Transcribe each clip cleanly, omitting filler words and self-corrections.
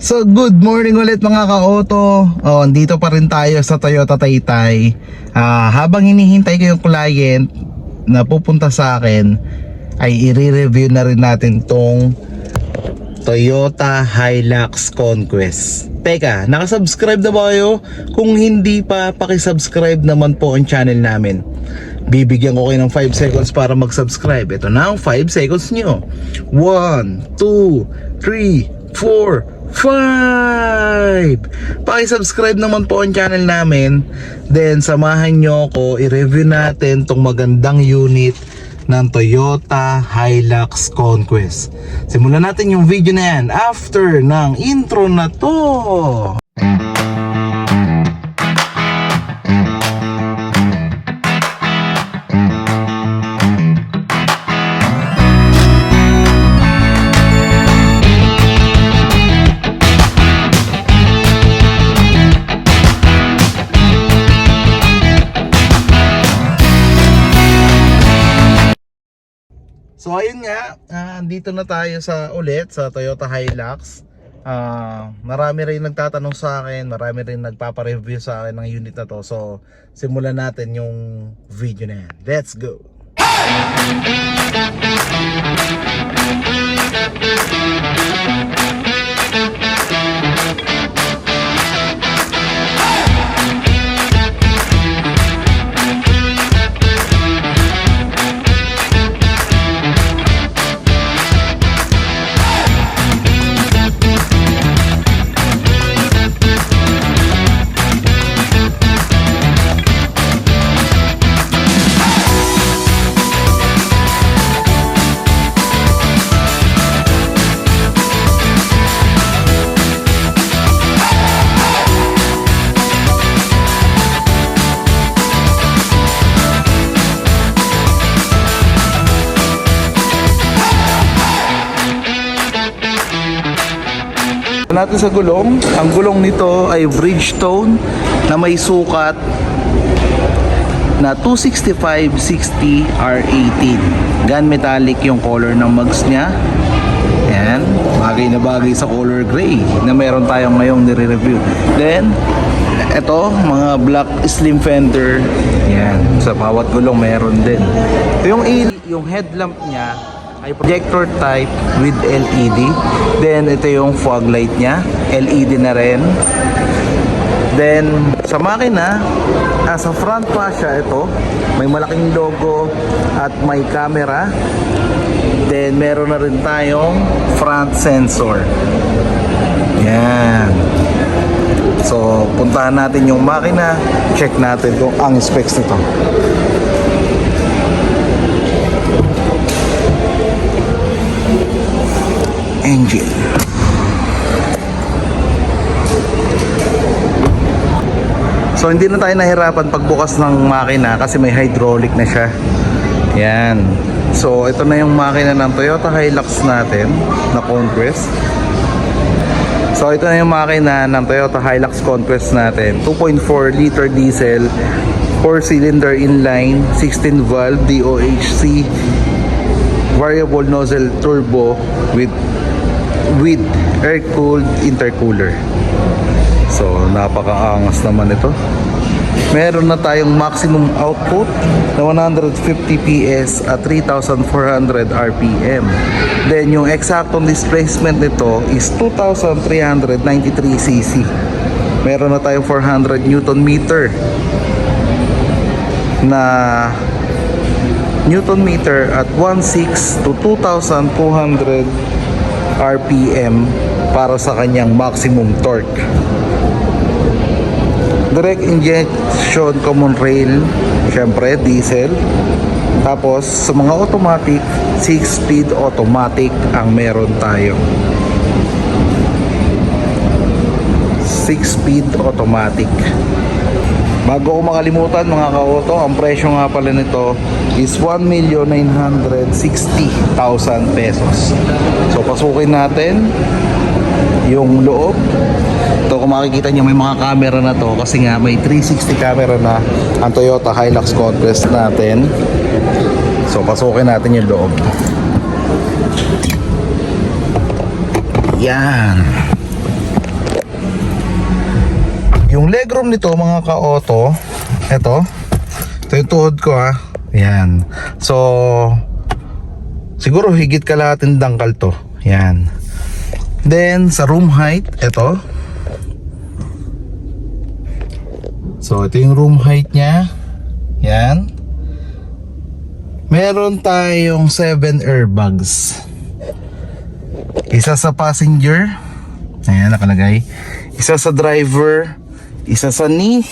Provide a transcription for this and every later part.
So good morning ulit mga ka-auto. Andito pa rin tayo sa Toyota Taytay. Habang hinihintay ko yung client na pupunta sa akin, ay i-review na rin natin tong Toyota Hilux Conquest. Teka, nakasubscribe na ba kayo? Kung hindi pa, pakisubscribe naman po ang channel namin. Bibigyan ko kayo ng 5 seconds para mag-subscribe. Ito na ang 5 seconds nyo. 1, 2, 3, 4, 5. Paki-subscribe naman po ang channel namin. Then samahan nyo ko i-review natin tong magandang unit ng Toyota Hilux Conquest. Simulan natin yung video na yan after ng intro na to. So ayun nga, dito na tayo ulit sa Toyota Hilux. Marami rin nagtatanong sa akin, marami rin nagpapa-review sa akin ng unit na to. So simulan natin yung video na yan. Let's go! Natin sa gulong. Ang gulong nito ay Bridgestone na may sukat na 265/60 R18. Gunmetallic yung color ng mugs niya. Ayan, bagay na bagay sa color gray na meron tayong ngayong nire-review. Then ito, mga black slim fender. Ayan, sa bawat gulong meron din. Yung headlamp niya ay projector type with LED. Then ito yung fog light niya, LED na rin. Then sa makina, sa front pa siya, ito may malaking logo at may camera. Then meron na rin tayong front sensor. Yan. So puntahan natin yung makina, check natin kung ang specs nito. Engine. So hindi na tayo nahirapan pagbukas ng makina kasi may hydraulic na siya. Yan. So ito na yung makina ng Toyota Hilux natin na Conquest. So ito na yung makina ng Toyota Hilux Conquest natin. 2.4 liter diesel, 4-cylinder inline, 16 valve DOHC, variable nozzle turbo with air-cooled intercooler. So napakaangas naman ito. Meron na tayong maximum output na 150 PS at 3,400 RPM. Then yung exactong displacement nito is 2,393 cc. Meron na tayong 400 Newton meter at 1.6 to 2,200 RPM para sa kanyang maximum torque. Direct injection common rail, syempre diesel. Tapos sa mga automatic, 6-speed automatic ang meron tayo. 6-speed automatic. Bago ko makalimutan mga ka-auto, ang presyo nga pala nito is 1,960,000 pesos. So pasukin natin yung loob. Ito kung makikita nyo may mga camera na to kasi nga may 360 camera na ang Toyota Hilux Conquest natin. So pasukin natin yung loob. Yan. Yung legroom nito mga ka-auto, ito yung tuhod ko ha. Yan. So, siguro higit kalahating dangkal to. Yan. Then, sa room height, ito. So, ito yung room height niya. Yan. Meron tayong 7 airbags. Isa sa passenger. Ayan, nakalagay. Isa sa driver. Isa sa knee.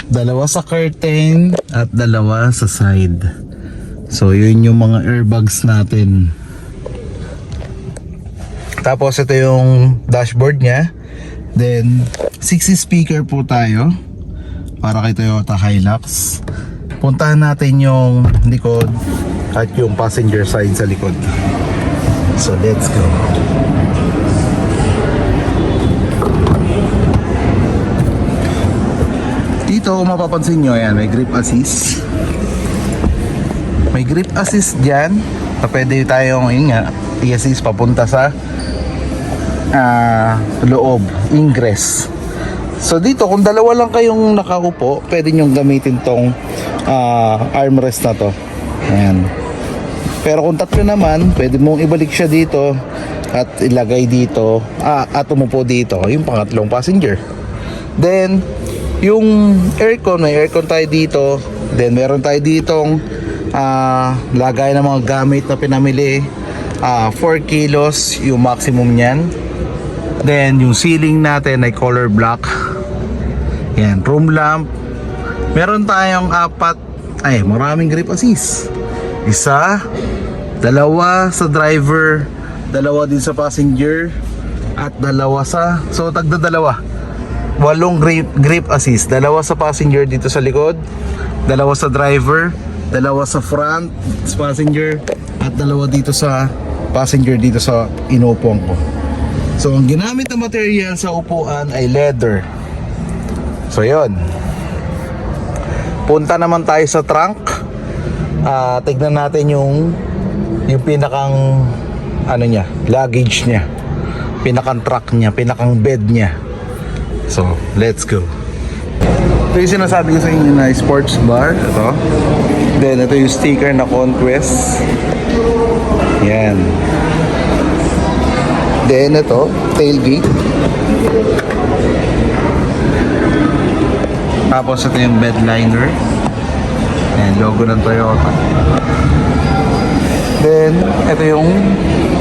Dalawa sa curtain. At dalawa sa side. So, yun yung mga airbags natin. Tapos, ito yung dashboard niya. Then, 60 speaker po tayo. Para kay Toyota Hilux. Puntahan natin yung likod at yung passenger side sa likod. So let's go. Dito kung mapapansin nyo, ayan, may grip assist. May grip assist dyan na pwede tayong, yun nga, i-assist papunta sa loob, ingress. So dito, kung dalawa lang kayong nakaupo, pwede nyong gamitin tong armrest na to. Ayan. Pero kung tatlo naman, pwede mong ibalik siya dito at ilagay dito at umupo dito yung pangatlong passenger. Then yung aircon, may aircon tayo dito. Then meron tayo ditong lagay ng mga gamit na pinamili. 4 kilos yung maximum niyan. Then yung ceiling natin ay color black. Yan, room lamp. Meron tayong maraming grip assist. Isa, dalawa sa driver, dalawa din sa passenger, at dalawa sa, so tagdadalawa. 8 grip assist. Dalawa sa passenger dito sa likod, dalawa sa driver, dalawa sa front sa passenger, at dalawa dito sa passenger dito sa inuupuan ko. So ang ginamit na material sa upuan ay leather. So yun. Punta naman tayo sa trunk. Tignan natin yung pinakang niya, luggage niya, pinakang truck niya, pinakang bed niya. So let's go. Ito yung sinasabi ko sa inyo na sports bar. Ito. Then ito yung sticker na Conquest. Yan. Then ito, tailgate. Tapos ito yung bed liner. Ayan, logo ng Toyota. Then, ito yung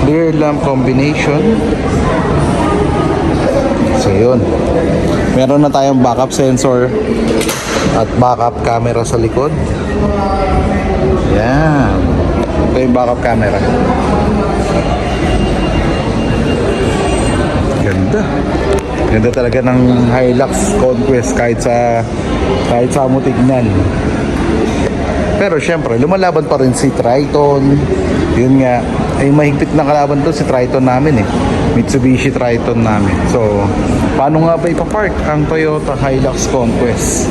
rear lamp combination. So yun. Meron na tayong backup sensor at backup camera sa likod. Ayan. Ito yung backup camera. Ganda. Ganda talaga ng Hilux Conquest kahit sa mo tignan. Pero syempre, lumalaban pa rin si Triton. Yun nga, ay mahigpit na kalaban to si Triton namin eh. Mitsubishi Triton namin. So, paano nga ba ipapark ang Toyota Hilux Conquest?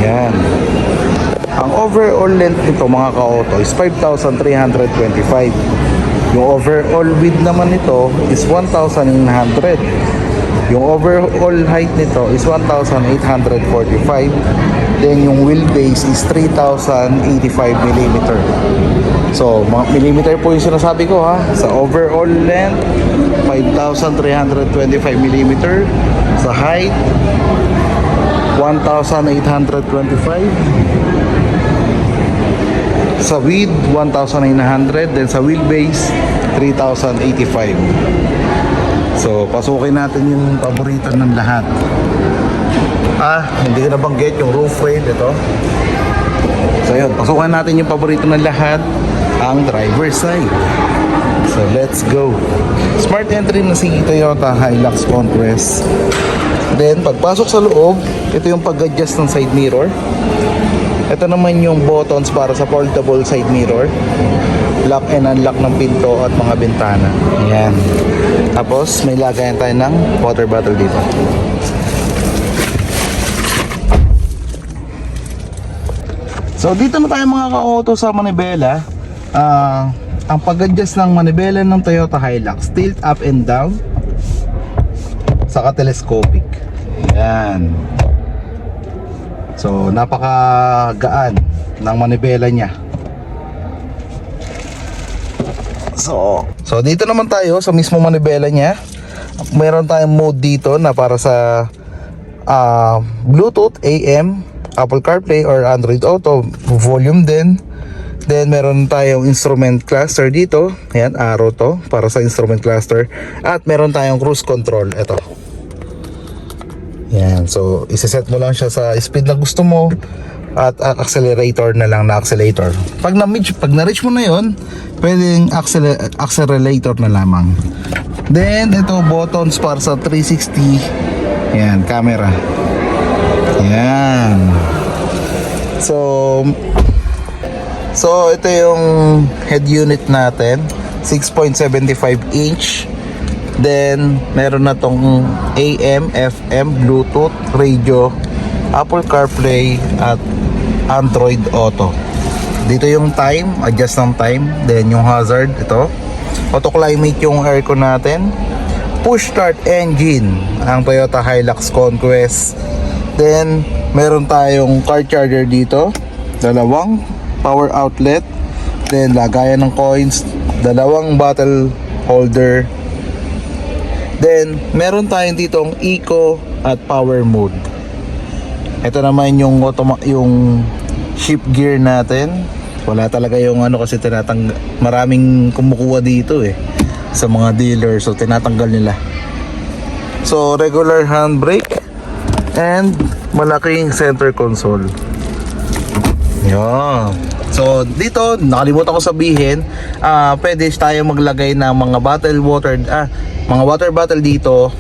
Yan. Ang overall length nito mga ka-auto is 5,325. Yung overall width naman nito is 1,900. Yung overall height nito is 1,845. Then yung wheelbase is 3,085 mm. So, mga millimeter po yung sinasabi ko ha. Sa overall length, 5,325 mm. Sa height, 1,825. Sa width, 1,900. Then sa wheelbase, 3,085. So, pasukin natin yung paborito ng lahat. Hindi ko nabanggit yung roof rail. Ito. So, yun. Pasukin natin yung paborito ng lahat, ang driver's side. So, let's go. Smart entry na si Toyota Hilux Conquest. Then, pagpasok sa loob, ito yung pag-adjust ng side mirror. Ito naman yung buttons para sa portable side mirror. Lock and unlock ng pinto at mga bintana. Ayan. Tapos may lagayan tayo ng water bottle dito. So dito na tayo mga ka-auto sa manibela. ang pag-adjust ng manibela ng Toyota Hilux, tilt up and down, saka telescopic. Ayan. So napakagaan ng manibela niya. So dito naman tayo sa mismo manibela niya. Meron tayong mode dito na para sa Bluetooth, AM, Apple CarPlay or Android Auto, volume din. Then meron tayong instrument cluster dito. Ayan, arrow to para sa instrument cluster. At meron tayong cruise control. Ito. Ayan, so iseset mo lang siya sa speed na gusto mo. At accelerator na lang na accelerator. Pag na-reach mo na yon, pwedeng accelerator na lamang. Then ito buttons para sa 360. Ayan, camera. Ayan. So ito yung head unit natin, 6.75 inch. Then meron na tong AM, FM, Bluetooth, radio, Apple CarPlay at Android Auto. Dito yung time, adjust ng time. Then yung hazard, ito auto climate yung aircon natin. Push start engine ang Toyota Hilux Conquest. Then meron tayong car charger dito, dalawang power outlet, then lagayan ng coins, dalawang bottle holder. Then meron tayong ditong eco at power mode. Ito naman yung yung shift gear natin. Wala talaga yung ano kasi maraming kumukuha dito sa mga dealer, so tinatanggal nila. So regular handbrake and malaking center console. Yan. So dito nakalimutan ko sabihin, pwede tayo maglagay ng mga mga water bottle dito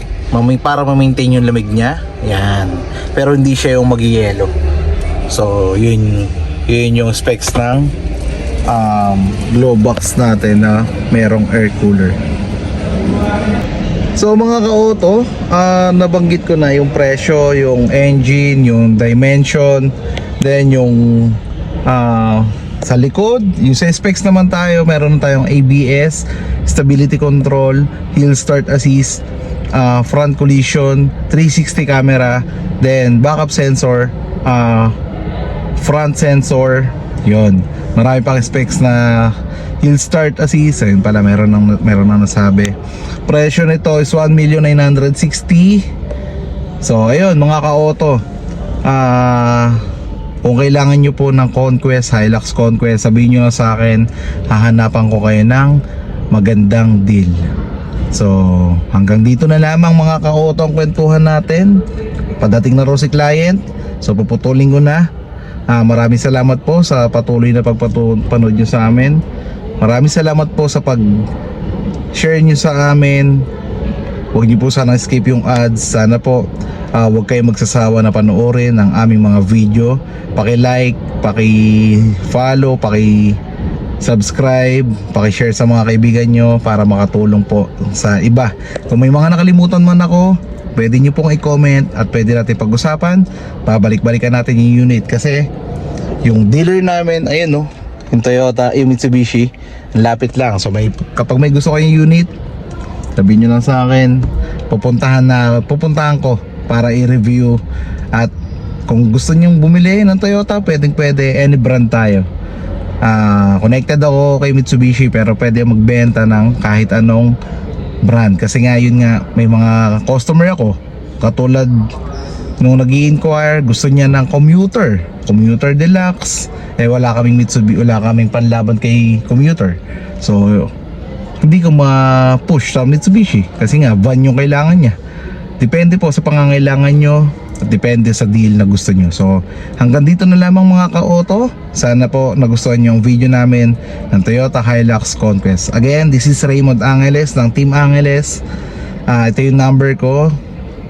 para ma-maintain yung lamig niya. Yan. Pero hindi siya yung mag-yelo. So yun yung specs ng glow box natin na merong air cooler. So mga ka-auto, nabanggit ko na yung presyo, yung engine, yung dimension, then yung sa likod, yung sa specs naman tayo, meron tayong ABS, stability control, hill start assist, front collision, 360 camera, then backup sensor, front sensor. Yon, marami pang specs na hill start assist. Ayun pala, meron nang nasabi. Presyo nito is 1,960,000. So ayun mga ka-auto, kung kailangan nyo po ng Conquest, Hilux Conquest, sabihin nyo sa akin, hahanapan ko kayo ng magandang deal. So hanggang dito na lamang mga ka-auto ang kwentuhan natin. Padating na raw si client, so puputulin ko na. Maraming salamat po sa patuloy na pagpanood nyo sa amin. Maraming salamat po sa pag-share nyo sa amin. Huwag nyo po sana skip yung ads. Sana po huwag kayong magsasawa na panoorin ang aming mga video. Paki-like, paki-follow, paki-subscribe, paki-share sa mga kaibigan nyo para makatulong po sa iba. Kung may mga nakalimutan man ako, pwede nyo pong i-comment at pwede natin pag-usapan. Pabalik-balikan natin yung unit kasi yung dealer namin, ayun no, yung Toyota, yung Mitsubishi, lapit lang. So kapag may gusto kayong unit, sabihin nyo lang sa akin, pupuntahan ko para i-review. At kung gusto nyong bumili ng Toyota, pwede, any brand tayo. Connected ako kay Mitsubishi, pero pwede magbenta ng kahit anong brand. Kasi nga yun nga, may mga customer ako, katulad nung nag-i-inquire, gusto niya ng commuter deluxe. Wala kaming Mitsubishi, wala kaming panlaban kay commuter. So hindi ko ma-push sa Mitsubishi kasi nga van yung kailangan niya. Depende po sa pangangailangan nyo at depende sa deal na gusto nyo. So hanggang dito na lamang mga ka-auto. Sana po nagustuhan nyo ang video namin ng Toyota Hilux Conquest. Again, this is Raymond Angeles ng Team Angeles. Ito yung number ko,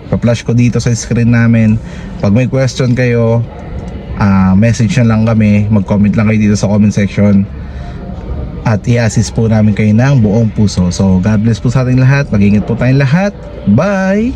pa-flash ko dito sa screen namin. Pag may question kayo, message na lang kami, mag-comment lang kayo dito sa comment section at i-assist po namin kayo ng buong puso. So God bless po sa ating lahat, mag-ingat po tayong lahat. Bye!